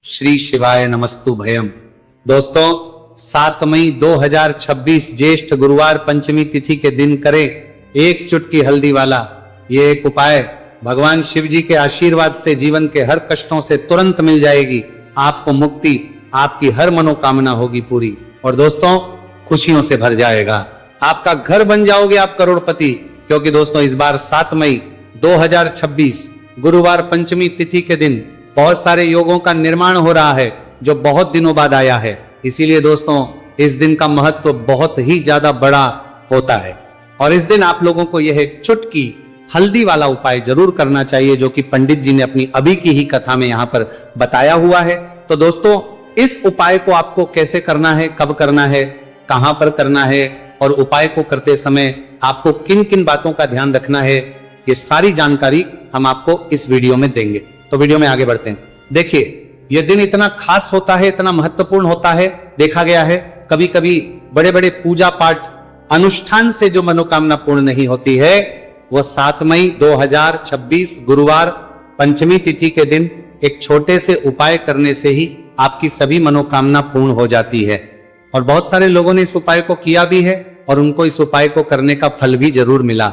श्री शिवाय नमस्तु भयम। दोस्तों 7 मई 2026 ज्येष्ठ गुरुवार पंचमी तिथि के दिन करें एक चुटकी हल्दी वाला ये एक उपाय। भगवान शिव जी के आशीर्वाद से जीवन के हर कष्टों से तुरंत मिल जाएगी आपको मुक्ति, आपकी हर मनोकामना होगी पूरी और दोस्तों खुशियों से भर जाएगा। आपका घर बन जाओगे आप करोड़पति, क्योंकि दोस्तों इस बार 7 मई 2026 गुरुवार पंचमी तिथि के दिन बहुत सारे योगों का निर्माण हो रहा है जो बहुत दिनों बाद आया है। इसीलिए दोस्तों इस दिन का महत्व बहुत ही ज्यादा बड़ा होता है और इस दिन आप लोगों को यह चुटकी हल्दी वाला उपाय जरूर करना चाहिए जो कि पंडित जी ने अपनी अभी की ही कथा में यहाँ पर बताया हुआ है। तो दोस्तों इस उपाय को आपको कैसे करना है, कब करना है, कहां पर करना है और उपाय को करते समय आपको किन किन बातों का ध्यान रखना है, ये सारी जानकारी हम आपको इस वीडियो में देंगे। तो वीडियो में आगे बढ़ते हैं। देखिए यह दिन इतना खास होता है, इतना महत्वपूर्ण होता है। देखा गया है कभी कभी बड़े बड़े पूजा पाठ अनुष्ठान से जो मनोकामना पूर्ण नहीं होती है वो 7 मई 2026 गुरुवार पंचमी तिथि के दिन एक छोटे से उपाय करने से ही आपकी सभी मनोकामना पूर्ण हो जाती है। और बहुत सारे लोगों ने इस उपाय को किया भी है और उनको इस उपाय को करने का फल भी जरूर मिला।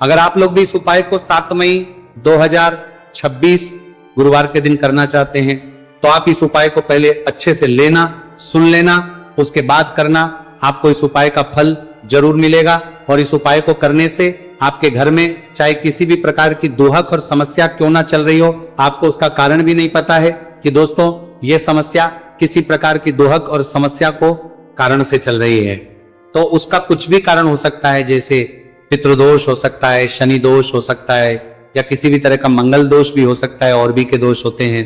अगर आप लोग भी इस उपाय को 7 मई 2026 गुरुवार के दिन करना चाहते हैं तो आप इस उपाय को पहले अच्छे से लेना, सुन लेना, उसके बाद करना। आपको इस उपाय का फल जरूर मिलेगा और इस उपाय को करने से आपके घर में चाहे किसी भी प्रकार की दुहक और समस्या क्यों ना चल रही हो, आपको उसका कारण भी नहीं पता है कि दोस्तों ये समस्या किसी प्रकार की दुहक और समस्या को कारण से चल रही है, तो उसका कुछ भी कारण हो सकता है। जैसे पितृदोष हो सकता है, शनि दोष हो सकता है या किसी भी तरह का मंगल दोष भी हो सकता है, और भी के दोष होते हैं,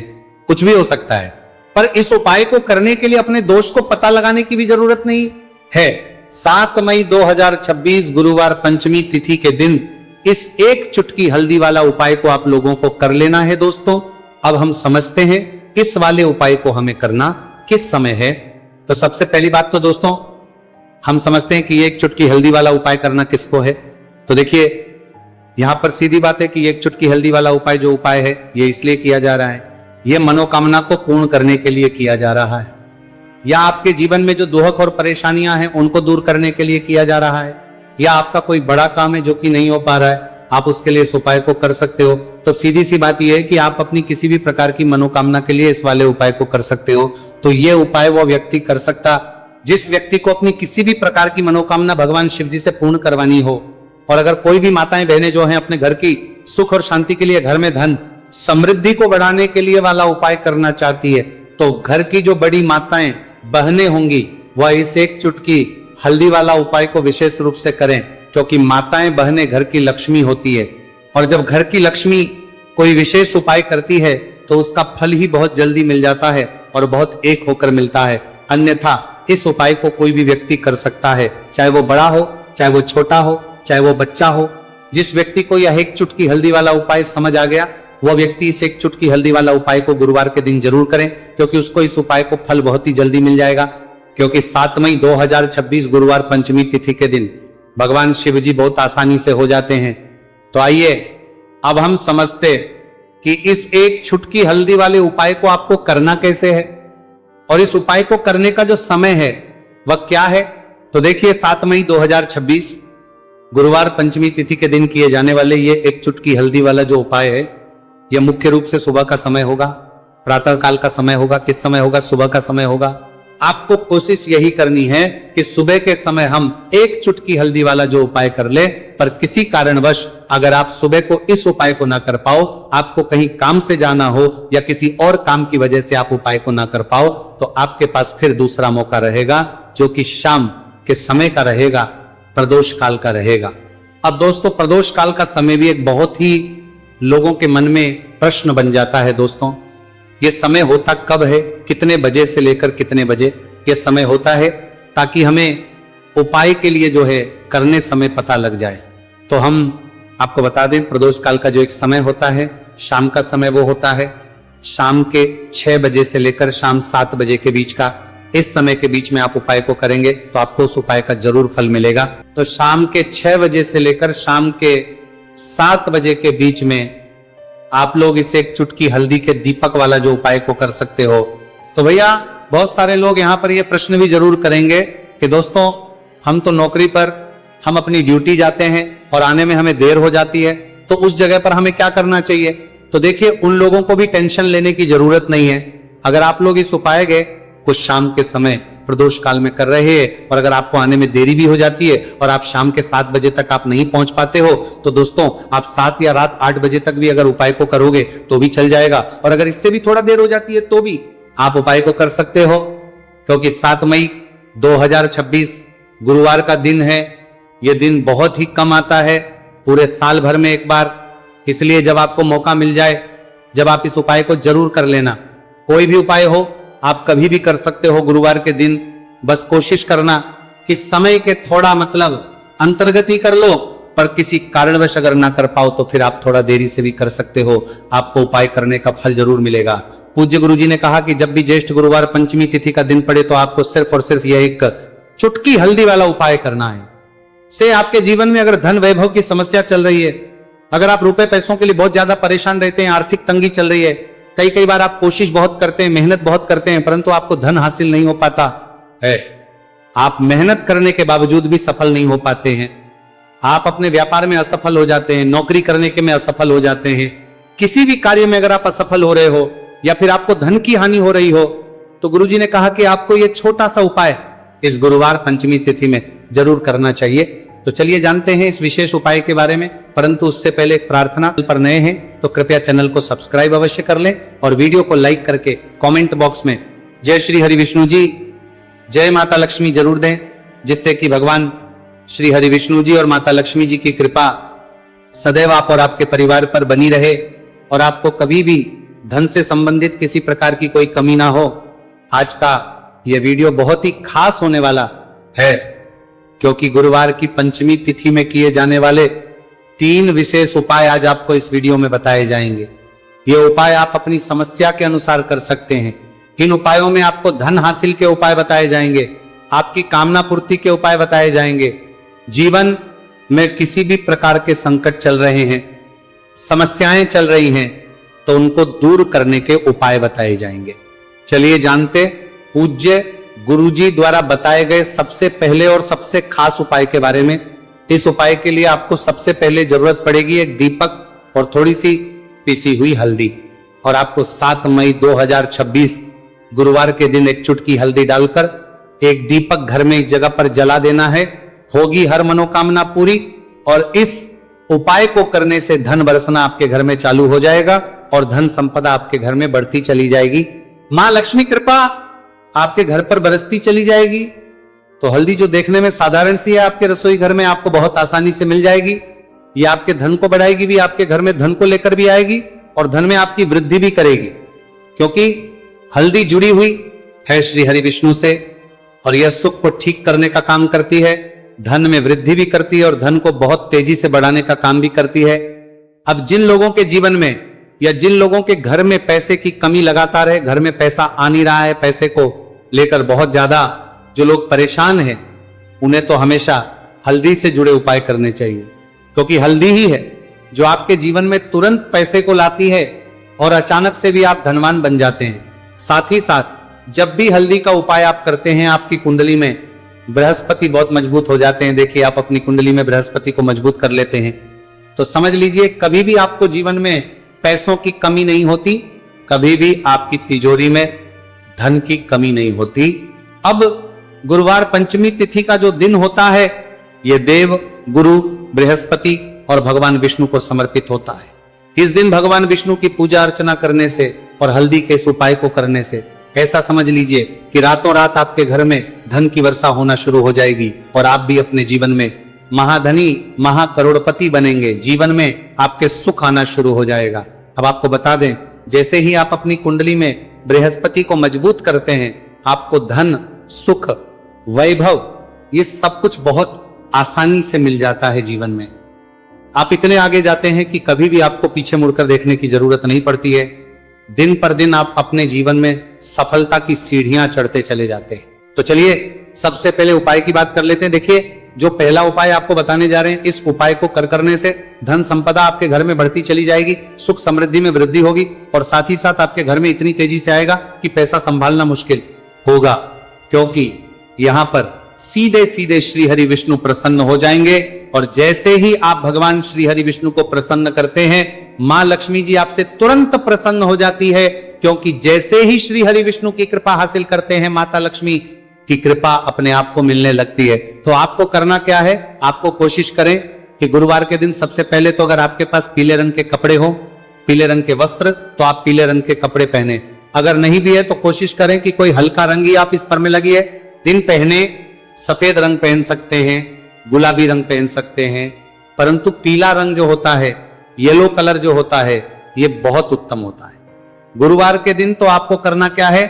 कुछ भी हो सकता है। पर इस उपाय को करने के लिए अपने दोष को पता लगाने की भी जरूरत नहीं है। 7 मई 2026 गुरुवार पंचमी तिथि के दिन इस एक चुटकी हल्दी वाला उपाय को आप लोगों को कर लेना है। दोस्तों अब हम समझते हैं इस वाले उपाय को हमें करना किस समय है। तो सबसे पहली बात तो दोस्तों हम समझते हैं कि एक चुटकी हल्दी वाला उपाय करना किसको है। तो देखिए यहां पर सीधी बात है कि एक चुटकी हल्दी वाला उपाय जो उपाय है ये इसलिए किया जा रहा है, ये मनोकामना को पूर्ण करने के लिए किया जा रहा है, या आपके जीवन में जो दुहक और परेशानियां हैं उनको दूर करने के लिए किया जा रहा है, या आपका कोई बड़ा काम है जो कि नहीं हो पा रहा है, आप उसके लिए इस उपाय को कर सकते हो। तो सीधी सी बात यह है कि आप अपनी किसी भी प्रकार की मनोकामना के लिए इस वाले उपाय को कर सकते हो। तो ये उपाय वो व्यक्ति कर सकता जिस व्यक्ति को अपनी किसी भी प्रकार की मनोकामना भगवान शिव जी से पूर्ण करवानी हो। और अगर कोई भी माताएं बहनें जो हैं अपने घर की सुख और शांति के लिए, घर में धन समृद्धि को बढ़ाने के लिए वाला उपाय करना चाहती है, तो घर की जो बड़ी माताएं बहनें होंगी वह इस एक चुटकी हल्दी वाला उपाय को विशेष रूप से करें, क्योंकि माताएं बहनें घर की लक्ष्मी होती है और जब घर की लक्ष्मी कोई विशेष उपाय करती है तो उसका फल ही बहुत जल्दी मिल जाता है और बहुत एक होकर मिलता है। अन्यथा इस उपाय को कोई भी व्यक्ति कर सकता है, चाहे वो बड़ा हो, चाहे वो छोटा हो, चाहे वो बच्चा हो। जिस व्यक्ति को यह एक चुटकी हल्दी वाला उपाय समझ आ गया वह व्यक्ति इस एक चुटकी हल्दी वाला उपाय को गुरुवार के दिन जरूर करें, क्योंकि उसको इस उपाय को फल बहुत ही जल्दी मिल जाएगा। क्योंकि 7 मई 2026 गुरुवार पंचमी तिथि के दिन भगवान शिव जी बहुत आसानी से हो जाते हैं। तो आइए अब हम समझते कि इस एक चुटकी हल्दी वाले उपाय को आपको करना कैसे है और इस उपाय को करने का जो समय है वह क्या है। तो देखिए 7 मई 2026 गुरुवार पंचमी तिथि के दिन किए जाने वाले ये एक चुटकी हल्दी वाला जो उपाय है यह मुख्य रूप से सुबह का समय होगा, प्रातः काल का समय होगा। किस समय होगा? सुबह का समय होगा। आपको कोशिश यही करनी है कि सुबह के समय हम एक चुटकी हल्दी वाला जो उपाय कर ले। पर किसी कारणवश अगर आप सुबह को इस उपाय को ना कर पाओ, आपको कहीं काम से जाना हो या किसी और काम की वजह से आप उपाय को ना कर पाओ, तो आपके पास फिर दूसरा मौका रहेगा जो कि शाम के समय का रहेगा, प्रदोष काल का रहेगा। अब दोस्तों प्रदोष काल का समय भी एक बहुत ही लोगों के मन में प्रश्न बन जाता है। दोस्तों ये समय होता कब है, कितने बजे से लेकर कितने बजे ये समय होता है, ताकि हमें उपाय के लिए जो है करने समय पता लग जाए। तो हम आपको बता दें प्रदोष काल का जो एक समय होता है, शाम का समय वो होता है शाम के 6 बजे से लेकर शाम 7 बजे के बीच का। इस समय के बीच में आप उपाय को करेंगे तो आपको उस उपाय का जरूर फल मिलेगा। तो शाम के 6 बजे से लेकर शाम के 7 बजे के बीच में आप लोग इसे एक चुटकी हल्दी के दीपक वाला जो उपाय को कर सकते हो। तो भैया बहुत सारे लोग यहाँ पर ये प्रश्न भी जरूर करेंगे कि दोस्तों हम तो नौकरी पर हम अपनी ड्यूटी जाते हैं और आने में हमें देर हो जाती है, तो उस जगह पर हमें क्या करना चाहिए। तो देखिए उन लोगों को भी टेंशन लेने की जरूरत नहीं है। अगर आप लोग इस उपाय के कुछ शाम के समय प्रदोष काल में कर रहे हैं और अगर आपको आने में देरी भी हो जाती है और आप शाम के 7 बजे तक आप नहीं पहुंच पाते हो, तो दोस्तों आप 7 या रात 8 बजे तक भी अगर उपाय को करोगे तो भी चल जाएगा। और अगर इससे भी थोड़ा देर हो जाती है तो भी आप उपाय को कर सकते हो, क्योंकि 7 मई 2026 गुरुवार का दिन है। यह दिन बहुत ही कम आता है पूरे साल भर में एक बार, इसलिए जब आपको मौका मिल जाए, जब आप इस उपाय को जरूर कर लेना। कोई भी उपाय हो आप कभी भी कर सकते हो गुरुवार के दिन। बस कोशिश करना कि समय के थोड़ा मतलब अंतर्गत ही कर लो, पर किसी कारणवश अगर ना कर पाओ तो फिर आप थोड़ा देरी से भी कर सकते हो, आपको उपाय करने का फल जरूर मिलेगा। पूज्य गुरुजी ने कहा कि जब भी ज्येष्ठ गुरुवार पंचमी तिथि का दिन पड़े तो आपको सिर्फ और सिर्फ यह एक चुटकी हल्दी वाला उपाय करना है। से आपके जीवन में अगर धन वैभव की समस्या चल रही है, अगर आप रुपए पैसों के लिए बहुत ज्यादा परेशान रहते हैं, आर्थिक तंगी चल रही है, कई बार आप कोशिश बहुत करते हैं, मेहनत बहुत करते हैं, परंतु आपको धन हासिल नहीं हो पाता है, आप मेहनत करने के बावजूद भी सफल नहीं हो पाते हैं, आप अपने व्यापार में असफल हो जाते हैं, नौकरी करने के में असफल हो जाते हैं, किसी भी कार्य में अगर आप असफल हो रहे हो या फिर आपको धन की हानि हो रही हो, तो गुरुजी ने कहा कि आपको यह छोटा सा उपाय इस गुरुवार पंचमी तिथि में जरूर करना चाहिए। तो चलिए जानते हैं इस विशेष उपाय के बारे में, परंतु उससे पहले एक प्रार्थना। पर नए हैं तो कृपया चैनल को सब्सक्राइब अवश्य कर लें और वीडियो को लाइक करके कमेंट बॉक्स में जय श्री हरि विष्णु जी, जय माता लक्ष्मी जरूर दें, जिससे कि भगवान श्री हरि विष्णु जी और माता लक्ष्मी जी की कृपा सदैव आप और आपके परिवार पर बनी रहे और आपको कभी भी धन से संबंधित किसी प्रकार की कोई कमी ना हो। आज का यह वीडियो बहुत ही खास होने वाला है, क्योंकि गुरुवार की पंचमी तिथि में किए जाने वाले 3 विशेष उपाय आज आपको इस वीडियो में बताए जाएंगे। ये उपाय आप अपनी समस्या के अनुसार कर सकते हैं। इन उपायों में आपको धन हासिल के उपाय बताए जाएंगे, आपकी कामना पूर्ति के उपाय बताए जाएंगे, जीवन में किसी भी प्रकार के संकट चल रहे हैं, समस्याएं चल रही हैं, तो उनको दूर करने के उपाय बताए जाएंगे। चलिए जानते पूज्य गुरुजी द्वारा बताए गए सबसे पहले और सबसे खास उपाय के बारे में। इस उपाय के लिए आपको सबसे पहले जरूरत पड़ेगी एक दीपक और थोड़ी सी पीसी हुई हल्दी, और आपको 7 मई 2026 गुरुवार के दिन एक चुटकी हल्दी डालकर एक दीपक घर में एक जगह पर जला देना है। होगी हर मनोकामना पूरी, और इस उपाय को करने से धन बरसना आपके घर में चालू हो जाएगा और धन संपदा आपके घर में बढ़ती चली जाएगी। मां लक्ष्मी कृपा आपके घर पर बरसती चली जाएगी। तो हल्दी जो देखने में साधारण सी है, आपके रसोई घर में आपको बहुत आसानी से मिल जाएगी। ये आपके धन को बढ़ाएगी भी, आपके घर में धन को लेकर भी आएगी और धन में आपकी वृद्धि भी करेगी, क्योंकि हल्दी जुड़ी हुई है श्री हरि विष्णु से और यह सुख को ठीक करने का काम करती है, धन में वृद्धि भी करती है और धन को बहुत तेजी से बढ़ाने का काम भी करती है। अब जिन लोगों के जीवन में या जिन लोगों के घर में पैसे की कमी लगातार है, घर में पैसा आ नहीं रहा है, पैसे को लेकर बहुत ज्यादा जो लोग परेशान हैं, उन्हें तो हमेशा हल्दी से जुड़े उपाय करने चाहिए, क्योंकि हल्दी ही है जो आपके जीवन में तुरंत पैसे को लाती है और अचानक से भी आप धनवान बन जाते हैं। साथ ही साथ जब भी हल्दी का उपाय आप करते हैं, आपकी कुंडली में बृहस्पति बहुत मजबूत हो जाते हैं। देखिए आप अपनी कुंडली में बृहस्पति को मजबूत कर लेते हैं तो समझ लीजिए कभी भी आपको जीवन में पैसों की कमी नहीं होती, कभी भी आपकी तिजोरी में धन की कमी नहीं होती। अब गुरुवार पंचमी तिथि का जो दिन होता है, यह देव, गुरु, बृहस्पति और भगवान विष्णु को समर्पित होता है। इस दिन भगवान विष्णु की पूजा अर्चना करने से और हल्दी के इस उपाय को करने से ऐसा समझ लीजिए कि रातों रात आपके घर में धन की वर्षा होना शुरू हो जाएगी और आप भी अपने जीवन में महाधनी, महाकरोड़पति बनेंगे। जीवन में आपके सुख आना शुरू हो जाएगा। अब आपको बता दें, जैसे ही आप अपनी कुंडली में बृहस्पति को मजबूत करते हैं, आपको धन, सुख, वैभव ये सब कुछ बहुत आसानी से मिल जाता है जीवन में। आप इतने आगे जाते हैं कि कभी भी आपको पीछे मुड़कर देखने की जरूरत नहीं पड़ती है। दिन पर दिन आप अपने जीवन में सफलता की सीढ़ियां चढ़ते चले जाते हैं। तो चलिए सबसे पहले उपाय की बात कर लेते हैं। देखिए जो पहला उपाय आपको बताने जा रहे हैं, इस उपाय को करने से धन संपदा आपके घर में बढ़ती चली जाएगी, सुख समृद्धि में वृद्धि होगी और साथ ही साथ आपके घर में इतनी तेजी से आएगा कि पैसा संभालना मुश्किल होगा, क्योंकि यहां पर सीधे सीधे श्री हरि विष्णु प्रसन्न हो जाएंगे। और जैसे ही आप भगवान श्री हरि विष्णु को प्रसन्न करते हैं, मां लक्ष्मी जी आपसे तुरंत प्रसन्न हो जाती है, क्योंकि जैसे ही श्री हरि विष्णु की कृपा हासिल करते हैं, माता लक्ष्मी की कृपा अपने आप को मिलने लगती है। तो आपको करना क्या है, आपको कोशिश करें कि गुरुवार के दिन सबसे पहले तो अगर आपके पास पीले रंग के कपड़े हो, पीले रंग के वस्त्र, तो आप पीले रंग के कपड़े पहने। अगर नहीं भी है तो कोशिश करें कि कोई हल्का रंग ही आप इस पर में लगी है दिन पहने। सफेद रंग पहन सकते हैं, गुलाबी रंग पहन सकते हैं, परंतु पीला रंग जो होता है, येलो कलर जो होता है, ये बहुत उत्तम होता है। गुरुवार के दिन तो आपको करना क्या है,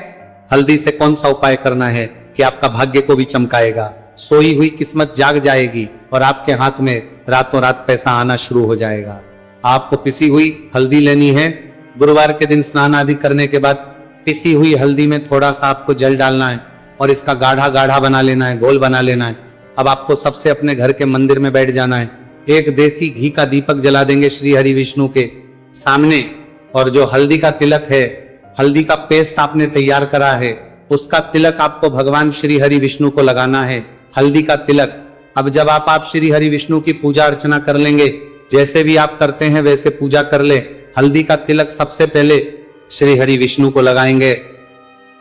हल्दी से कौन सा उपाय करना है कि आपका भाग्य को भी चमकाएगा, सोई हुई किस्मत जाग जाएगी और आपके हाथ में रातों रात पैसा आना शुरू हो जाएगा। आपको पिसी हुई हल्दी लेनी है। गुरुवार के दिन स्नान आदि करने के बाद पिसी हुई हल्दी में थोड़ा सा आपको जल डालना है और इसका गाढ़ा गाढ़ा बना लेना है, घोल बना लेना है। अब आपको सबसे अपने घर के मंदिर में बैठ जाना है, एक देसी घी का दीपक जला देंगे श्री हरि विष्णु के सामने, और जो हल्दी का तिलक है, हल्दी का पेस्ट आपने तैयार करा है, उसका तिलक आपको भगवान श्री हरि विष्णु को लगाना है, हल्दी का तिलक। अब जब आप श्री हरि विष्णु की पूजा अर्चना कर लेंगे, जैसे भी आप करते हैं वैसे पूजा कर ले। हल्दी का तिलक सबसे पहले श्री हरि विष्णु को लगाएंगे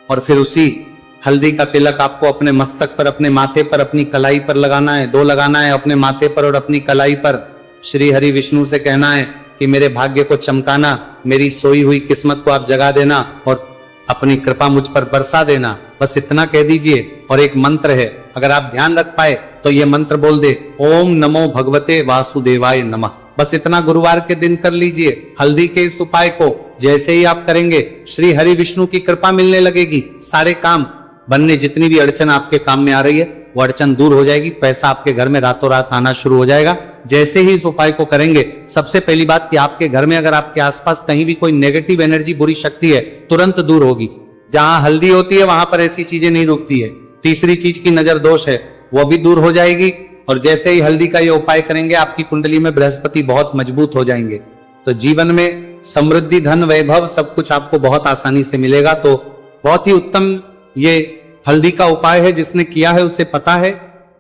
और फिर उसी हल्दी का तिलक आपको अपने मस्तक पर, अपने माथे पर, अपनी कलाई पर लगाना है। दो लगाना है, अपने माथे पर और अपनी कलाई पर। श्री हरि विष्णु से कहना है कि मेरे भाग्य को चमकाना, मेरी सोई हुई किस्मत को आप जगा देना और अपनी कृपा मुझ पर बरसा देना। बस इतना कह दीजिए। और एक मंत्र है, अगर आप ध्यान रख पाए तो ये मंत्र बोल दे, ओम नमो भगवते वासुदेवाय नमः। बस इतना गुरुवार के दिन कर लीजिए। हल्दी के इस उपाय को जैसे ही आप करेंगे, श्री हरि विष्णु की कृपा मिलने लगेगी, सारे काम बनने, जितनी भी अड़चन आपके काम में आ रही है वो अड़चन दूर हो जाएगी, पैसा आपके घर में रातों रात आना शुरू हो जाएगा। जैसे ही इस उपाय को करेंगे, सबसे पहली बात कि आपके घर में अगर आपके आसपास कहीं भी कोई नेगेटिव एनर्जी, बुरी शक्ति है, तुरंत दूर होगी। जहां हल्दी होती है वहां पर ऐसी चीजें नहीं रुकती है। तीसरी चीज की नजर दोष है, वो भी दूर हो जाएगी। और जैसे ही हल्दी का ये उपाय करेंगे, आपकी कुंडली में बृहस्पति बहुत मजबूत हो जाएंगे, तो जीवन में समृद्धि, धन, वैभव सब कुछ आपको बहुत आसानी से मिलेगा। तो बहुत ही उत्तम ये हल्दी का उपाय है। जिसने किया है उसे पता है,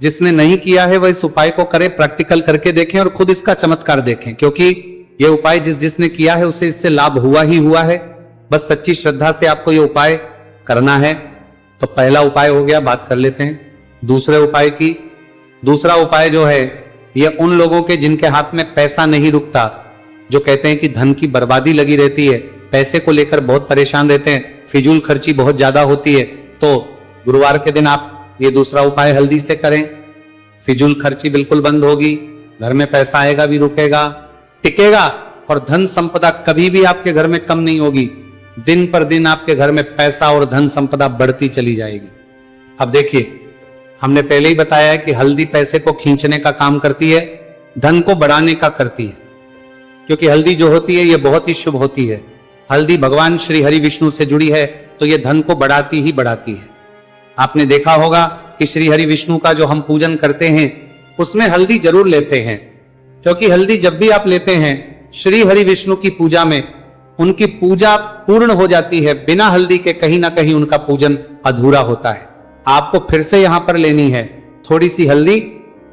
जिसने नहीं किया है वह इस उपाय को करे, प्रैक्टिकल करके देखें और खुद इसका चमत्कार देखें, क्योंकि ये उपाय जिसने किया है उसे इससे लाभ हुआ ही हुआ है। बस सच्ची श्रद्धा से आपको ये उपाय करना है। तो पहला उपाय हो गया, बात कर लेते हैं दूसरे उपाय की। दूसरा उपाय जो है, ये उन लोगों के जिनके हाथ में पैसा नहीं रुकता, जो कहते हैं कि धन की बर्बादी लगी रहती है, पैसे को लेकर बहुत परेशान रहते हैं, फिजूल खर्ची बहुत ज्यादा होती है, तो गुरुवार के दिन आप ये दूसरा उपाय हल्दी से करें। फिजूल खर्ची बिल्कुल बंद होगी, घर में पैसा आएगा भी, रुकेगा, टिकेगा, और धन संपदा कभी भी आपके घर में कम नहीं होगी। दिन पर दिन आपके घर में पैसा और धन संपदा बढ़ती चली जाएगी। अब देखिए, हमने पहले ही बताया है कि हल्दी पैसे को खींचने का काम करती है, धन को बढ़ाने का करती है, क्योंकि हल्दी जो होती है ये बहुत ही शुभ होती है। हल्दी भगवान श्री हरि विष्णु से जुड़ी है, तो ये धन को बढ़ाती ही बढ़ाती है। आपने देखा होगा कि श्री हरि विष्णु का जो हम पूजन करते हैं उसमें हल्दी जरूर लेते हैं, क्योंकि हल्दी जब भी आप लेते हैं श्री हरि विष्णु की पूजा में, उनकी पूजा पूर्ण हो जाती है। बिना हल्दी के कहीं ना कहीं उनका पूजन अधूरा होता है। आपको फिर से यहां पर लेनी है थोड़ी सी हल्दी,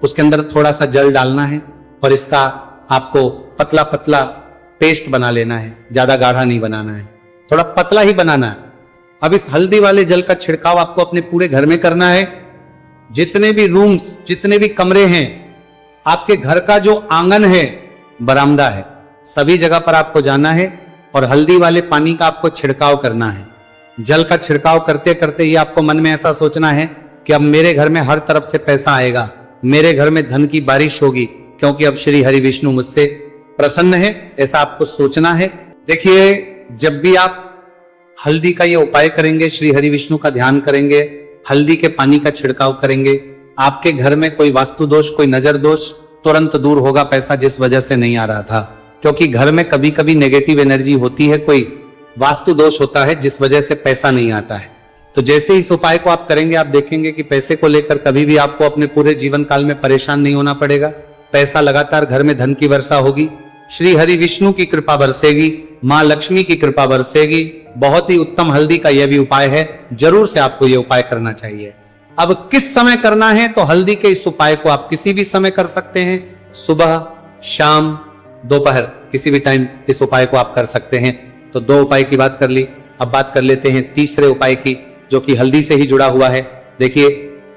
उसके अंदर थोड़ा सा जल डालना है और इसका आपको पतला पतला पेस्ट बना लेना है। ज्यादा गाढ़ा नहीं बनाना है, थोड़ा पतला ही बनाना है। अब इस हल्दी वाले जल का छिड़काव आपको अपने पूरे घर में करना है। जितने भी रूम्स, जितने भी कमरे हैं, आपके घर का जो आंगन है, बरामदा है, सभी जगह पर आपको जाना है और हल्दी वाले पानी का आपको छिड़काव करना है। जल का छिड़काव करते करते ये आपको मन में ऐसा सोचना है कि अब मेरे घर में हर तरफ से पैसा आएगा, मेरे घर में धन की बारिश होगी, क्योंकि अब श्री हरि विष्णु मुझसे प्रसन्न है, ऐसा आपको सोचना है। देखिए, जब भी आप हल्दी का ये उपाय करेंगे, श्री हरि विष्णु का ध्यान करेंगे, हल्दी के पानी का छिड़काव करेंगे, आपके घर में कोई वास्तु दोष, कोई नजर दोष तुरंत दूर होगा। पैसा जिस वजह से नहीं आ रहा था, क्योंकि घर में कभी कभी नेगेटिव एनर्जी होती है, कोई वास्तु दोष होता है जिस वजह से पैसा नहीं आता है। तो जैसे इस उपाय को आप करेंगे, आप देखेंगे कि पैसे को लेकर कभी भी आपको अपने पूरे जीवन काल में परेशान नहीं होना पड़ेगा। पैसा लगातार घर में धन की वर्षा होगी, श्री हरि विष्णु की कृपा बरसेगी, मां लक्ष्मी की कृपा बरसेगी। बहुत ही उत्तम हल्दी का यह भी उपाय है, जरूर से आपको यह उपाय करना चाहिए। अब किस समय करना है, तो हल्दी के इस उपाय को आप किसी भी समय कर सकते हैं, सुबह, शाम, दोपहर, किसी भी टाइम इस उपाय को आप कर सकते हैं। तो दो उपाय की बात कर ली, अब बात कर लेते हैं तीसरे उपाय की, जो कि हल्दी से ही जुड़ा हुआ है। देखिए,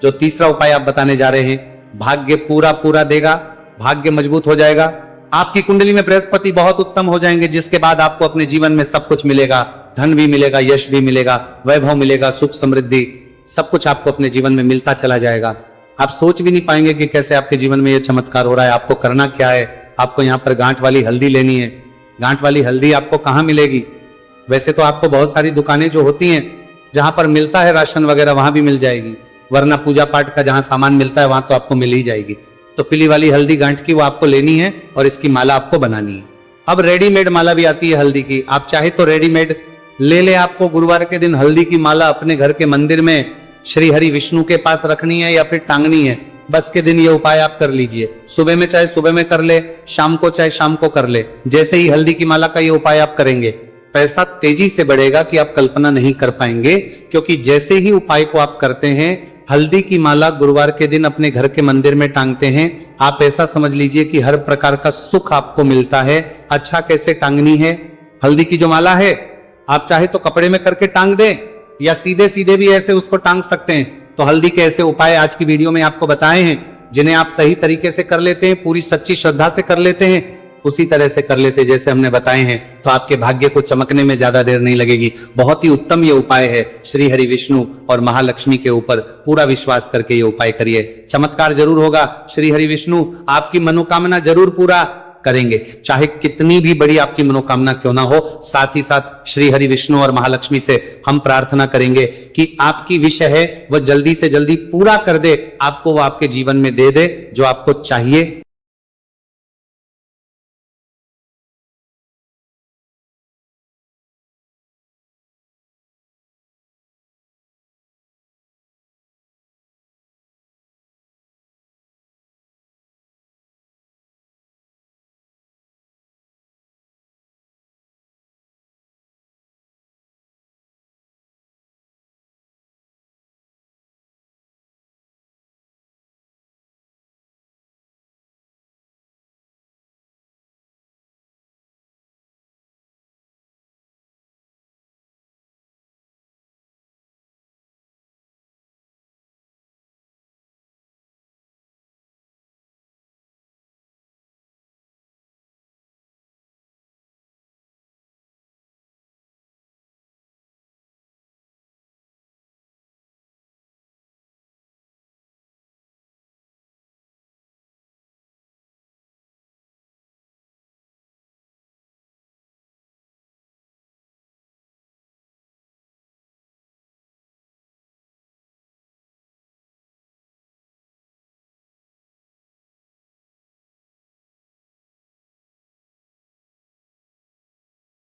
जो तीसरा उपाय आप बताने जा रहे हैं, भाग्य पूरा पूरा देगा, भाग्य मजबूत हो जाएगा, आपकी कुंडली में बृहस्पति बहुत उत्तम हो जाएंगे, जिसके बाद आपको अपने जीवन में सब कुछ मिलेगा, धन भी मिलेगा, यश भी मिलेगा, वैभव मिलेगा, सुख समृद्धि, सब कुछ आपको अपने जीवन में मिलता चला जाएगा। आप सोच भी नहीं पाएंगे कि कैसे आपके जीवन में यह चमत्कार हो रहा है। आपको करना क्या है, आपको यहाँ पर गांठ वाली हल्दी लेनी है। गांठ वाली हल्दी आपको कहाँ मिलेगी? वैसे तो आपको बहुत सारी दुकानें जो होती हैं, जहां पर मिलता है राशन वगैरह, वहां भी मिल जाएगी, वरना पूजा पाठ का जहां सामान मिलता है वहां तो आपको मिल ही जाएगी। तो पीली वाली हल्दी गांठ की वो आपको लेनी है और इसकी माला आपको बनानी है। अब रेडीमेड माला भी आती है हल्दी की, आप चाहे तो रेडीमेड ले ले। आपको गुरुवार के दिन हल्दी की माला अपने घर के मंदिर में श्री हरि विष्णु के पास रखनी है या फिर टांगनी है। बस के दिन ये उपाय आप कर लीजिए, सुबह में चाहे सुबह में कर ले, शाम को चाहे शाम को कर ले। जैसे ही हल्दी की माला का ये उपाय आप करेंगे, पैसा तेजी से बढ़ेगा कि आप कल्पना नहीं कर पाएंगे। क्योंकि जैसे ही उपाय को आप करते हैं, हल्दी की माला गुरुवार के दिन अपने घर के मंदिर में टांगते हैं, आप ऐसा समझ लीजिए कि हर प्रकार का सुख आपको मिलता है। अच्छा, कैसे टांगनी है हल्दी की जो माला है, आप चाहे तो कपड़े में करके टांग दें या सीधे सीधे भी ऐसे उसको टांग सकते हैं। तो हल्दी के ऐसे उपाय आज की वीडियो में आपको बताए हैं, जिन्हें आप सही तरीके से कर लेते हैं, पूरी सच्ची श्रद्धा से कर लेते हैं, उसी तरह से कर लेते जैसे हमने बताए हैं, तो आपके भाग्य को चमकने में ज्यादा देर नहीं लगेगी। बहुत ही उत्तम ये उपाय है। श्री हरि विष्णु और महालक्ष्मी के ऊपर पूरा विश्वास करके ये उपाय करिए, चमत्कार जरूर होगा। श्री हरि विष्णु आपकी मनोकामना जरूर पूरा करेंगे, चाहे कितनी भी बड़ी आपकी मनोकामना क्यों ना हो। साथ ही साथ श्री हरि विष्णु और महालक्ष्मी से हम प्रार्थना करेंगे कि आपकी विषय है वह जल्दी से जल्दी पूरा कर दे, आपको वो आपके जीवन में दे दे जो आपको चाहिए।